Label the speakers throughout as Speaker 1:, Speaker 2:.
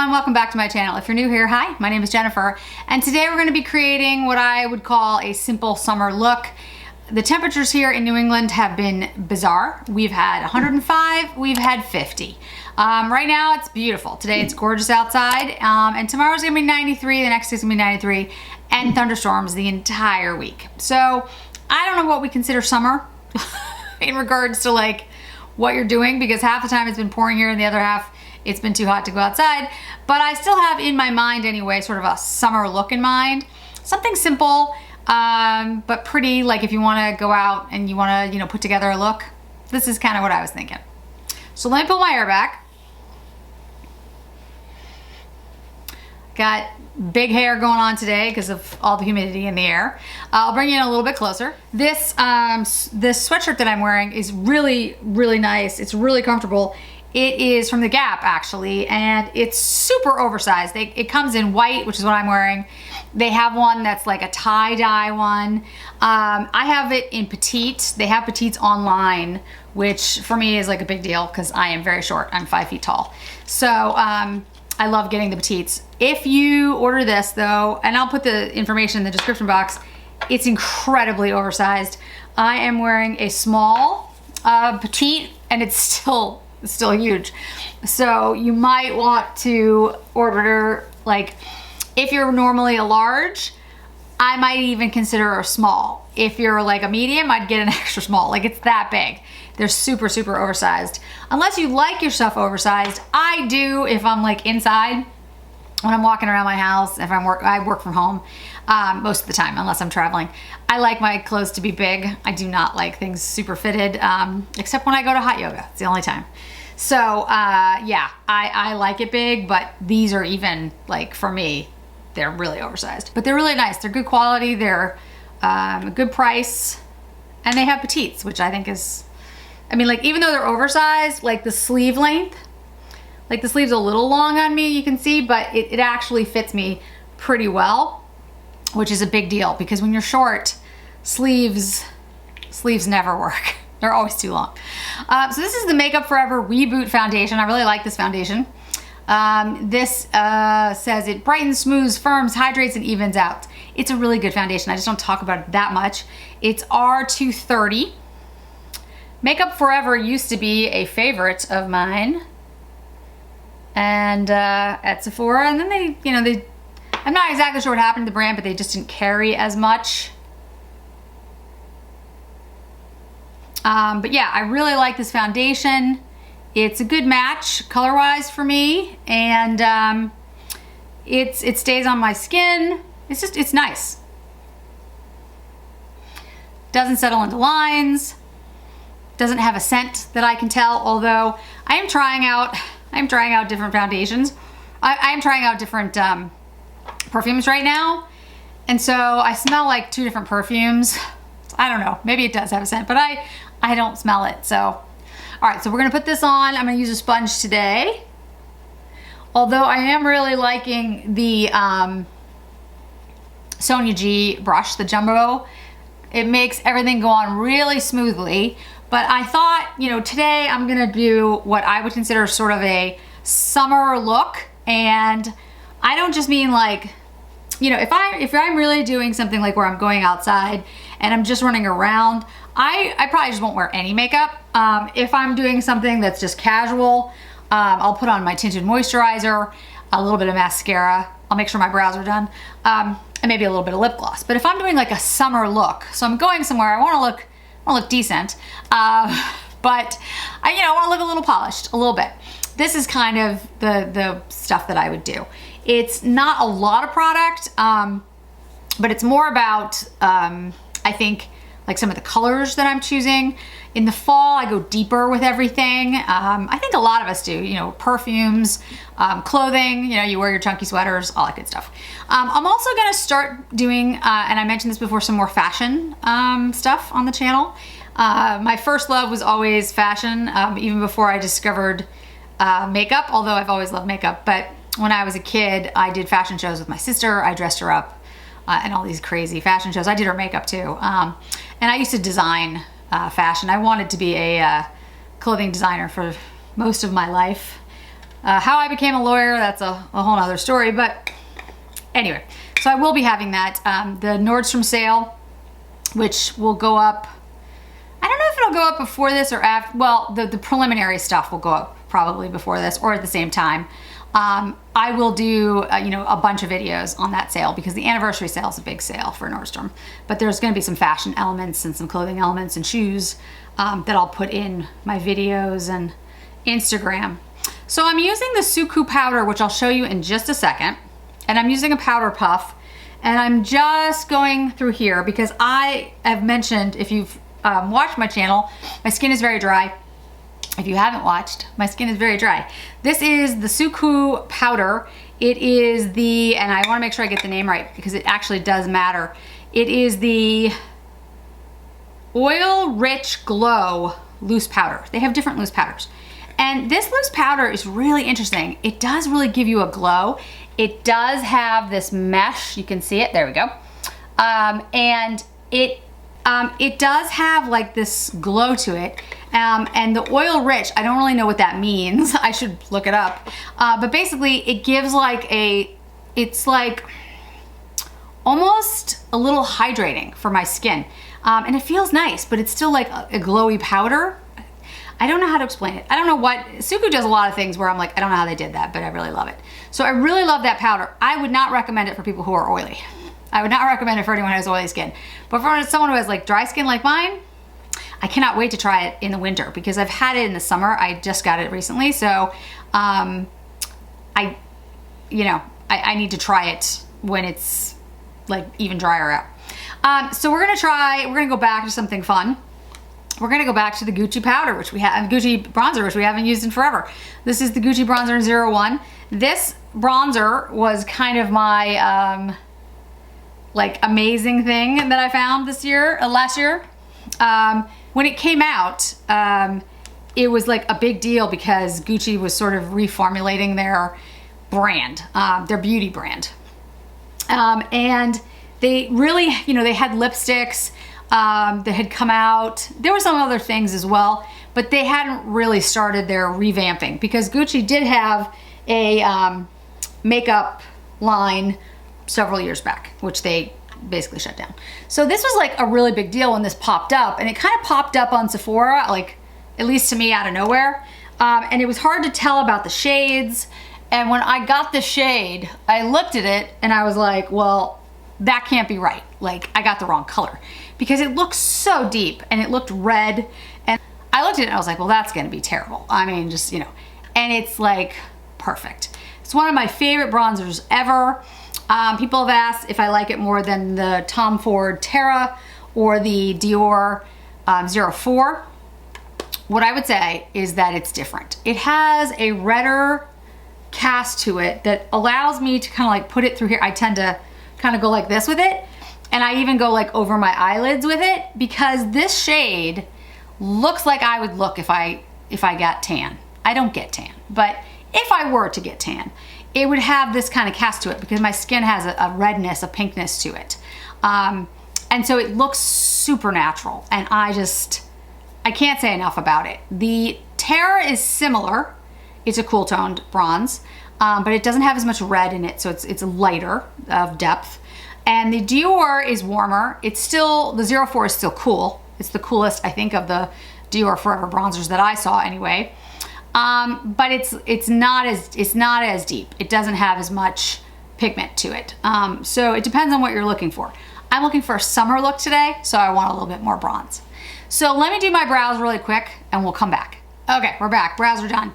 Speaker 1: everyone, welcome back to my channel. If you're new here, hi, my name is Jennifer, and today we're going to be creating what I would call a simple summer look. The temperatures here in New England have been bizarre. We've had 105, we've had 50. Right now it's beautiful. Today it's gorgeous outside, and tomorrow's going to be 93, the next day's going to be 93, and thunderstorms the entire week. So I don't know what we consider summer in regards to like what you're doing, because half the time it's been pouring here and the other half it's been too hot to go outside. But I still have in my mind anyway sort of a summer look in mind. Something simple, but pretty, like if you want to go out and you want to, put together a look. This is kind of what I was thinking. So let me pull my hair back. Got big hair going on today because of all the humidity in the air. I'll bring you in a little bit closer. This sweatshirt that I'm wearing is really, really nice. It's really comfortable. It is from the Gap actually, and it's super oversized. It comes in white, which is what I'm wearing. They have one that's like a tie-dye one. I have it in petite. They have petites online, which for me is like a big deal because I am very short. I'm 5 feet tall. So I love getting the petites. If you order this though, and I'll put the information in the description box, it's incredibly oversized. I am wearing a small petite, and it's still huge. So you might want to order, like, if you're normally a large, I might even consider a small. If you're like a medium, I'd get an extra small. Like, it's that big. They're super, super oversized. Unless you like your stuff oversized. I do if I'm like inside, when I'm walking around my house, if I work from home most of the time, unless I'm traveling. I like my clothes to be big. I do not like things super fitted, except when I go to hot yoga. It's the only time. So yeah, I like it big, but these are even, like, for me, they're really oversized. But they're really nice. They're good quality. They're a good price. And they have petites, which I think is, I mean, like, even though they're oversized, like the sleeve length, like the sleeve's a little long on me, you can see, but it actually fits me pretty well, which is a big deal because when you're short, sleeves never work. They're always too long. So this is the Makeup Forever Reboot Foundation. I really like this foundation. This says it brightens, smooths, firms, hydrates, and evens out. It's a really good foundation. I just don't talk about it that much. It's R230. Makeup Forever used to be a favorite of mine. And at Sephora, and then they, I'm not exactly sure what happened to the brand, but they just didn't carry as much. But yeah, I really like this foundation. It's a good match color-wise for me, and it stays on my skin. It's nice. Doesn't settle into lines. Doesn't have a scent that I can tell, although I am trying out different foundations. I am trying out different perfumes right now, and so I smell like 2 different perfumes. I don't know, maybe it does have a scent, but I don't smell it. So, all right, so we're gonna put this on. I'm gonna use a sponge today. Although I am really liking the Sonia G brush, the Jumbo. It makes everything go on really smoothly. But I thought, today I'm gonna do what I would consider sort of a summer look. And I don't just mean like, if I'm really doing something like where I'm going outside and I'm just running around, I probably just won't wear any makeup. If I'm doing something that's just casual, I'll put on my tinted moisturizer, a little bit of mascara. I'll make sure my brows are done, and maybe a little bit of lip gloss. But if I'm doing like a summer look, so I'm going somewhere, I want to look decent, but I want to look a little polished, a little bit. This is kind of the stuff that I would do. It's not a lot of product, but it's more about, I think, like some of the colors that I'm choosing. In the fall, I go deeper with everything. I think a lot of us do, perfumes, clothing, you wear your chunky sweaters, all that good stuff. I'm also gonna start doing, and I mentioned this before, some more fashion stuff on the channel. My first love was always fashion, even before I discovered makeup, although I've always loved makeup. But when I was a kid, I did fashion shows with my sister. I dressed her up and all these crazy fashion shows. I did her makeup too. And I used to design fashion. I wanted to be a clothing designer for most of my life. How I became a lawyer, that's a whole nother story, but anyway. So I will be having that. The Nordstrom sale, which will go up, I don't know if it'll go up before this or after, well, the preliminary stuff will go up probably before this or at the same time. I will do, you know, a bunch of videos on that sale because the anniversary sale is a big sale for Nordstrom. But there's going to be some fashion elements and some clothing elements and shoes that I'll put in my videos and Instagram. So I'm using the Suku powder, which I'll show you in just a second. And I'm using a powder puff. And I'm just going through here because I have mentioned, if you've watched my channel, my skin is very dry. If you haven't watched, my skin is very dry. This is the Suku powder. It is the, and I want to make sure I get the name right because it actually does matter. It is the Oil Rich Glow loose powder. They have different loose powders. And this loose powder is really interesting. It does really give you a glow. It does have this mesh. You can see it. There we go. And it does have like this glow to it. And the oil rich, I don't really know what that means. I should look it up. But basically it gives like it's like almost a little hydrating for my skin. And it feels nice, but it's still like a glowy powder. I don't know how to explain it. I don't know what, Suku does a lot of things where I'm like, I don't know how they did that, but I really love it. So I really love that powder. I would not recommend it for people who are oily. I would not recommend it for anyone who has oily skin. But for someone who has like dry skin like mine, I cannot wait to try it in the winter because I've had it in the summer. I just got it recently. So I need to try it when it's like even drier out. So we're gonna go back to something fun. We're gonna go back to the Gucci powder, which we have, Gucci bronzer, which we haven't used in forever. This is the Gucci bronzer 01. This bronzer was kind of my like amazing thing that I found last year. When it came out, it was like a big deal because Gucci was sort of reformulating their brand, their beauty brand. And they really, they had lipsticks that had come out. There were some other things as well, but they hadn't really started their revamping because Gucci did have a makeup line several years back, which they basically shut down. So this was like a really big deal when this popped up, and it kind of popped up on Sephora, like at least to me out of nowhere. And it was hard to tell about the shades. And when I got the shade, I looked at it and I was like, well, that can't be right. Like I got the wrong color because it looks so deep and it looked red. And I looked at it and I was like, well, that's gonna be terrible. I mean, just, and it's like perfect. It's one of my favorite bronzers ever. People have asked if I like it more than the Tom Ford Terra or the Dior 04. What I would say is that it's different. It has a redder cast to it that allows me to kind of like put it through here. I tend to kind of go like this with it, and I even go like over my eyelids with it because this shade looks like I would look if I got tan. I don't get tan, but if I were to get tan, it would have this kind of cast to it because my skin has a redness, a pinkness to it. And so it looks super natural, and I can't say enough about it. The Terra is similar. It's a cool toned bronze, but it doesn't have as much red in it, so it's lighter of depth. And the Dior is warmer. It's still, the 04 is still cool. It's the coolest, I think, of the Dior Forever bronzers that I saw anyway. But it's not as deep. It doesn't have as much pigment to it. So it depends on what you're looking for. I'm looking for a summer look today, so I want a little bit more bronze. So let me do my brows really quick and we'll come back. Okay, we're back. Brows are done.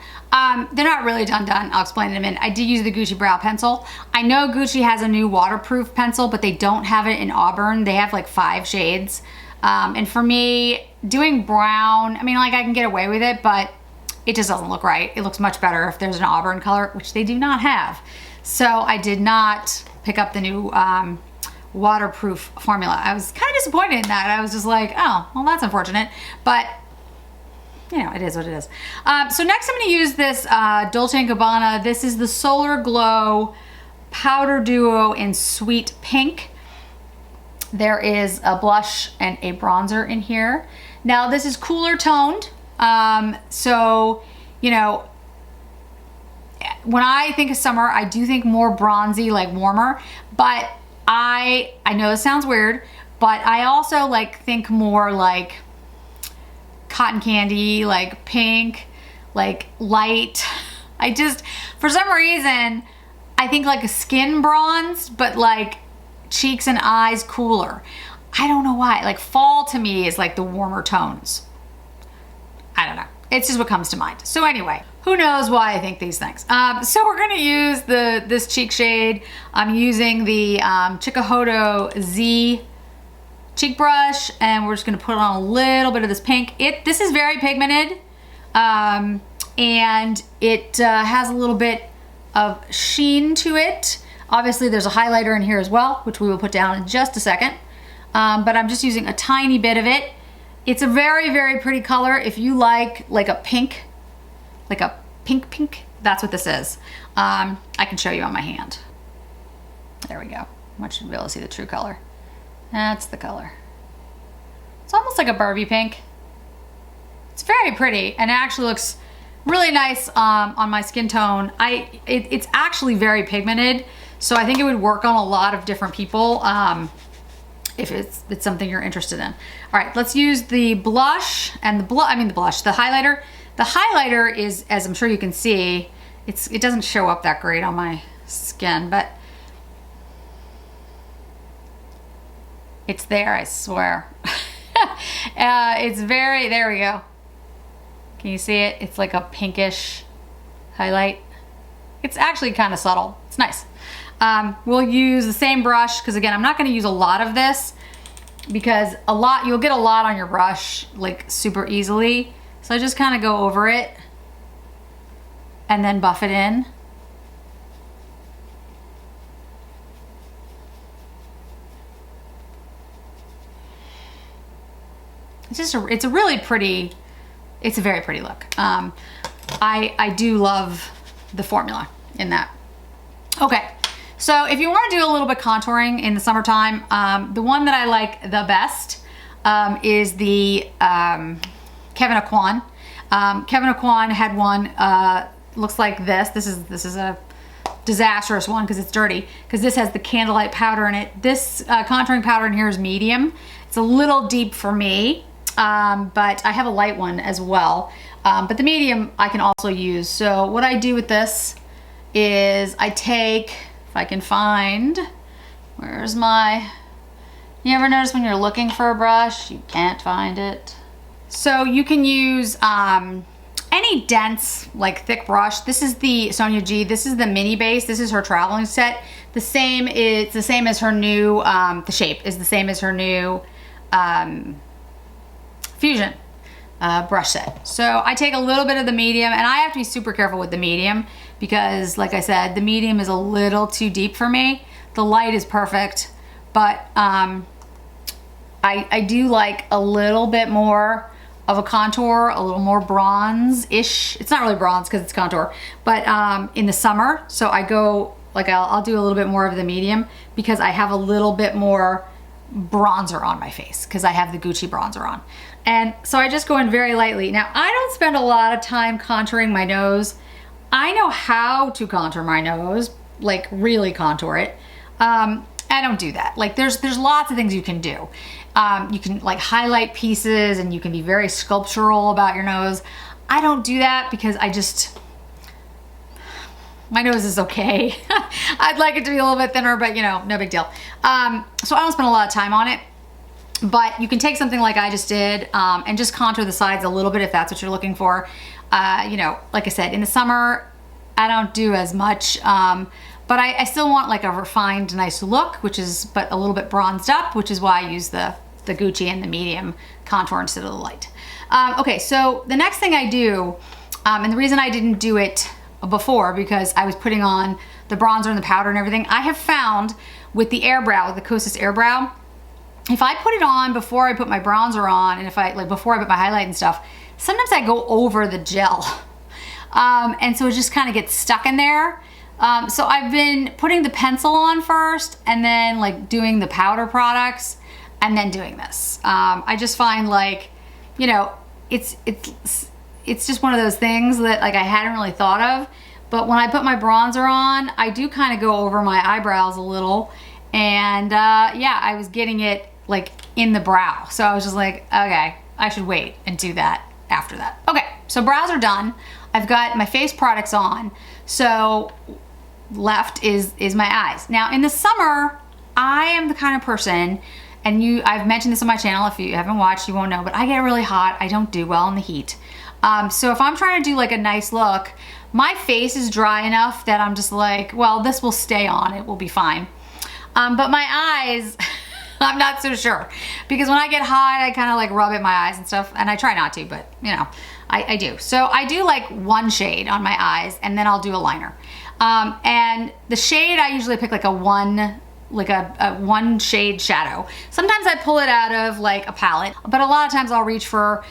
Speaker 1: They're not really done. I'll explain in a minute. I did use the Gucci brow pencil. I know Gucci has a new waterproof pencil, but they don't have it in Auburn. They have like 5 shades. And for me, doing brown, I mean, like I can get away with it, but it just doesn't look right. It looks much better if there's an Auburn color, which they do not have. So I did not pick up the new waterproof formula. I was kind of disappointed in that. I was just like, oh, well, that's unfortunate. But it is what it is. So next I'm going to use this Dolce & Gabbana. This is the Solar Glow Powder Duo in Sweet Pink. There is a blush and a bronzer in here. Now this is cooler toned. So, when I think of summer, I do think more bronzy, like warmer, but I know this sounds weird, but I also like think more like cotton candy, like pink, like light. I just, for some reason, I think like a skin bronzed, but like cheeks and eyes cooler. I don't know why. Like fall to me is like the warmer tones. I don't know. It's just what comes to mind. So anyway, who knows why I think these things. So we're gonna use this cheek shade. I'm using the Chikuhodo Z cheek brush, and we're just gonna put on a little bit of this pink. This is very pigmented, and it has a little bit of sheen to it. Obviously there's a highlighter in here as well, which we will put down in just a second. But I'm just using a tiny bit of it. It's a very, very pretty color. If you like a pink, like a pink, that's what this is. I can show you on my hand. There we go. I should be able to see the true color. That's the color. It's almost like a Barbie pink. It's very pretty, and it actually looks really nice on my skin tone. It's actually very pigmented, so I think it would work on a lot of different people if it's something you're interested in. All right, let's use the blush and the highlighter. The highlighter is, as I'm sure you can see, it doesn't show up that great on my skin, but it's there, I swear. It's very, there we go. Can you see it? It's like a pinkish highlight. It's actually kind of subtle. It's nice. We'll use the same brush, because again, I'm not gonna use a lot of this, because you'll get a lot on your brush like super easily. So I just kind of go over it and then buff it in. It's a very pretty look. I do love the formula in that. Okay, so if you want to do a little bit contouring in the summertime, the one that I like the best is the Kevyn Aucoin. Kevyn Aucoin had one, looks like this. This is a disastrous one because it's dirty, because this has the candlelight powder in it. This contouring powder in here is medium. It's a little deep for me, but I have a light one as well. But the medium I can also use. So what I do with this is I take, if I can find, where's my, you ever notice when you're looking for a brush, you can't find it? So you can use any dense, like thick brush. This is the Sonia G. This is the mini base. This is her traveling set. It's the same as her new, the shape is the same as her new Fusion brush set. So I take a little bit of the medium, and I have to be super careful with the medium because, like I said, the medium is a little too deep for me. The light is perfect, but I do like a little bit more of a contour, a little more bronze-ish. It's not really bronze because it's contour, but in the summer. So I go, like I'll do a little bit more of the medium because I have a little bit more bronzer on my face because I have the Gucci bronzer on. And so I just go in very lightly. Now, I don't spend a lot of time contouring my nose. I know how to contour my nose, like really contour it. I don't do that. Like there's lots of things you can do. You can like highlight pieces, and you can be very sculptural about your nose. I don't do that because my nose is okay. I'd like it to be a little bit thinner, but you know, no big deal. So I don't spend a lot of time on it, but you can take something like I just did and just contour the sides a little bit if that's what you're looking for. You know, like I said, in the summer, I don't do as much, but I still want like a refined, nice look, but a little bit bronzed up, which is why I use the Gucci and the medium contour instead of the light. Okay, so the next thing I do, and the reason I didn't do it before because I was putting on the bronzer and the powder and everything, I have found with the Airbrow, the Kosas Airbrow, if I put it on before I put my bronzer on, and before I put my highlight and stuff, sometimes I go over the gel. And so it just kind of gets stuck in there. So I've been putting the pencil on first, and then like doing the powder products, and then doing this. I just find like, you know, it's just one of those things that like I hadn't really thought of, But when I put my bronzer on, I do kind of go over my eyebrows a little. And yeah, I was getting it like in the brow. So I was just like, okay, I should wait and do that after that. Okay, so brows are done. I've got my face products on. So left is my eyes. Now in the summer, I am the kind of person, and I've mentioned this on my channel. If you haven't watched, you won't know, but I get really hot. I don't do well in the heat. So if I'm trying to do like a nice look, my face is dry enough that I'm just like, well, this will stay on. It will be fine. But my eyes, I'm not so sure, because when I get hot, I kind of like rub at my eyes and stuff, and I try not to, but you know, I do. So I do like one shade on my eyes, and then I'll do a liner. And the shade, I usually pick like a one shade shadow. Sometimes I pull it out of like a palette, but a lot of times I'll reach for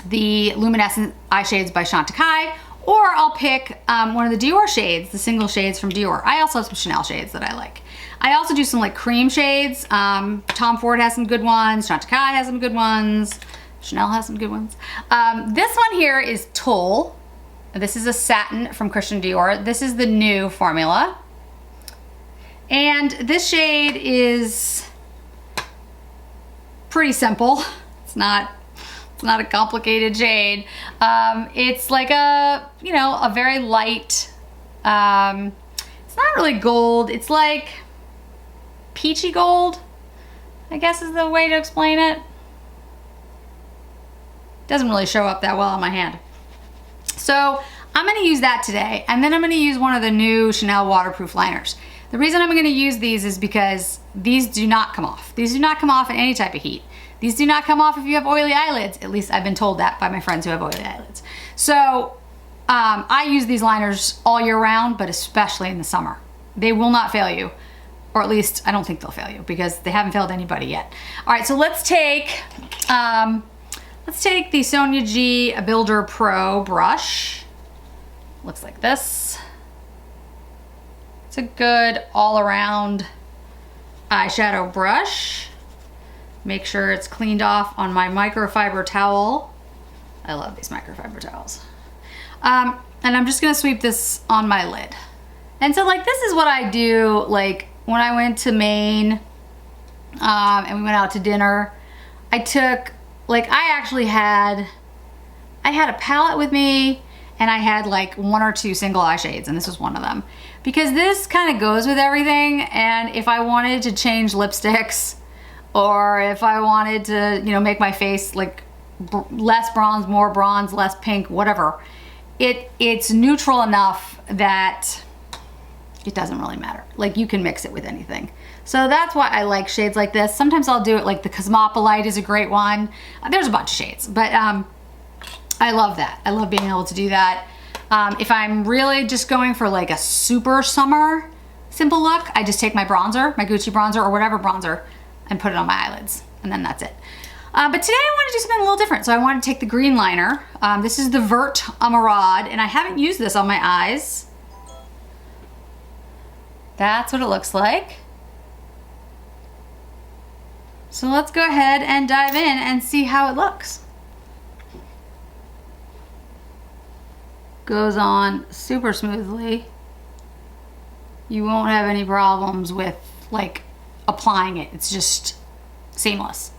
Speaker 1: the Luminescent eye shades by Chantecaille, or I'll pick one of the Dior shades, the single shades from Dior. I also have some Chanel shades that I like. I also do some like cream shades. Tom Ford has some good ones. Chantecaille has some good ones. Chanel has some good ones. This one here is Tulle. This is a satin from Christian Dior. This is the new formula. And this shade is pretty simple. It's not a complicated shade. It's like a, you know, a very light, it's not really gold. It's like peachy gold, I guess is the way to explain it. Doesn't really show up that well on my hand. So I'm gonna use that today, and then I'm gonna use one of the new Chanel waterproof liners. The reason I'm gonna use these is because these do not come off. These do not come off in any type of heat. These do not come off if you have oily eyelids. At least I've been told that by my friends who have oily eyelids. So I use these liners all year round, but especially in the summer. They will not fail you, or at least I don't think they'll fail you, because they haven't failed anybody yet. All right, so let's take the Sonia G Builder Pro brush. Looks like this. It's a good all-around eyeshadow brush. Make sure it's cleaned off on my microfiber towel. I love these microfiber towels. And I'm just gonna sweep this on my lid. And so like, this is what I do, like when I went to Maine and we went out to dinner, I took, like I had a palette with me, and I had like one or two single eye shades, and this was one of them. Because this kind of goes with everything, and if I wanted to change lipsticks, or if I wanted to, you know, make my face like less bronze, more bronze, less pink, whatever, it's neutral enough that it doesn't really matter. Like, you can mix it with anything. So that's why I like shades like this. Sometimes I'll do it, like the Cosmopolite is a great one. There's a bunch of shades, but I love that. I love being able to do that. If I'm really just going for like a super summer simple look, I just take my bronzer, my Gucci bronzer or whatever bronzer, and put it on my eyelids, and then that's it. But today I want to do something a little different. So I want to take the green liner. This is the Vert Amarade, and I haven't used this on my eyes. That's what it looks like. So let's go ahead and dive in and see how it looks. Goes on super smoothly. You won't have any problems with like applying it. It's just seamless.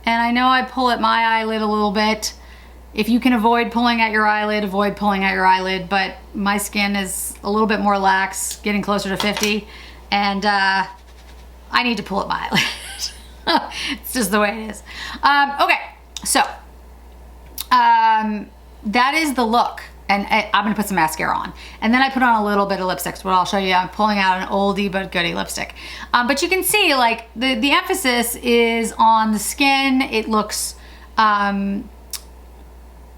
Speaker 1: And I know I pull at my eyelid a little bit. If you can avoid pulling at your eyelid, avoid pulling at your eyelid, but my skin is a little bit more lax, getting closer to 50, and I need to pull at my eyelid. It's just the way it is. Okay, so that is the look. And I'm gonna put some mascara on. And then I put on a little bit of lipstick. So what I'll show you, I'm pulling out an oldie but goodie lipstick. But you can see like the emphasis is on the skin. It looks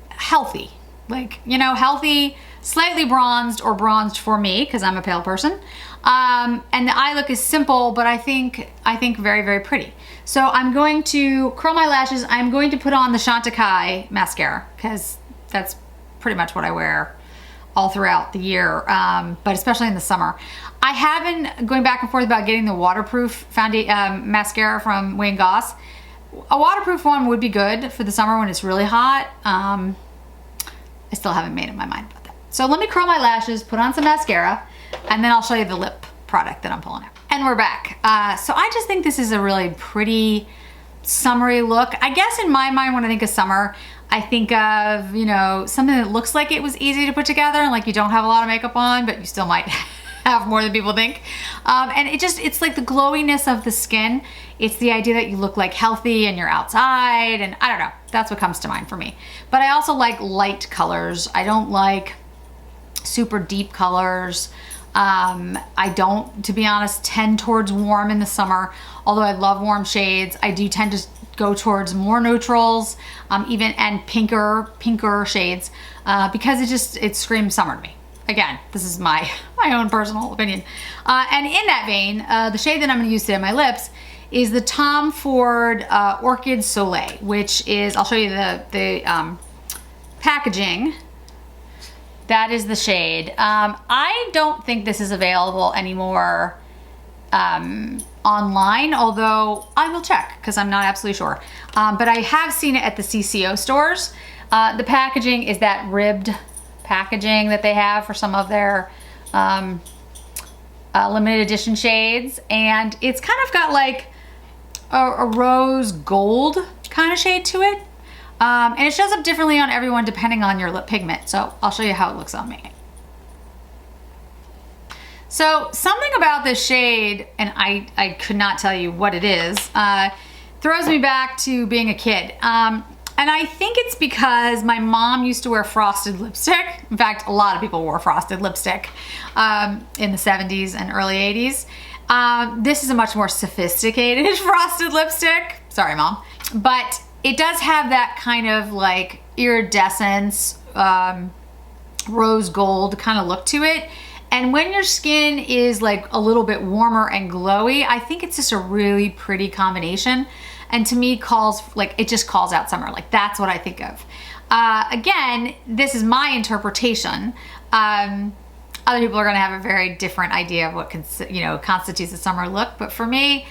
Speaker 1: healthy. Like, you know, healthy, slightly bronzed or bronzed for me, because I'm a pale person. And the eye look is simple, but I think very, very pretty. So I'm going to curl my lashes. I'm going to put on the Chantecaille mascara, because that's pretty much what I wear all throughout the year, but especially in the summer. I have been going back and forth about getting the waterproof mascara from Wayne Goss. A waterproof one would be good for the summer when it's really hot, I still haven't made up my mind about that. So let me curl my lashes, put on some mascara, and then I'll show you the lip product that I'm pulling out. And we're back. So I just think this is a really pretty summery look. I guess in my mind, when I think of summer, I think of, you know, something that looks like it was easy to put together and like you don't have a lot of makeup on, but you still might have more than people think. And it's like the glowiness of the skin. It's the idea that you look like healthy and you're outside, and I don't know, that's what comes to mind for me. But I also like light colors. I don't like super deep colors. I don't, to be honest, tend towards warm in the summer. Although I love warm shades, I do tend to go towards more neutrals, and pinker shades, because it screams summer to me. Again, this is my own personal opinion. And in that vein, the shade that I'm gonna use today on my lips is the Tom Ford Orchid Soleil, which is, I'll show you the packaging. That is the shade. I don't think this is available anymore online, although I will check because I'm not absolutely sure. But I have seen it at the CCO stores. The packaging is that ribbed packaging that they have for some of their limited edition shades, and it's kind of got like a rose gold kind of shade to it. And it shows up differently on everyone depending on your lip pigment. So I'll show you how it looks on me. So something about this shade, and I could not tell you what it is, throws me back to being a kid. And I think it's because my mom used to wear frosted lipstick. In fact, a lot of people wore frosted lipstick in the 70s and early 80s. This is a much more sophisticated frosted lipstick. Sorry, Mom. But it does have that kind of like iridescence, rose gold kind of look to it. And when your skin is like a little bit warmer and glowy, I think it's just a really pretty combination. And to me, it just calls out summer. Like, that's what I think of. Again, this is my interpretation. Other people are gonna have a very different idea of what constitutes a summer look. But for me,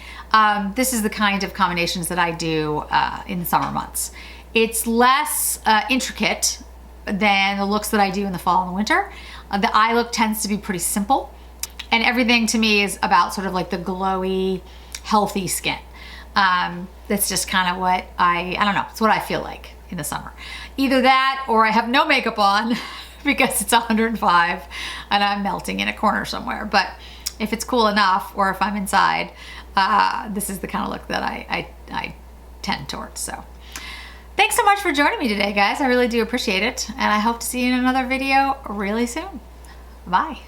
Speaker 1: this is the kind of combinations that I do in the summer months. It's less intricate than the looks that I do in the fall and the winter. The eye look tends to be pretty simple, and everything to me is about sort of like the glowy, healthy skin. That's just kind of what I don't know, it's what I feel like in the summer. Either that or I have no makeup on because it's 105 and I'm melting in a corner somewhere. But if it's cool enough, or if I'm inside, this is the kind of look that I tend towards. So thanks so much for joining me today, guys. I really do appreciate it. And I hope to see you in another video really soon. Bye.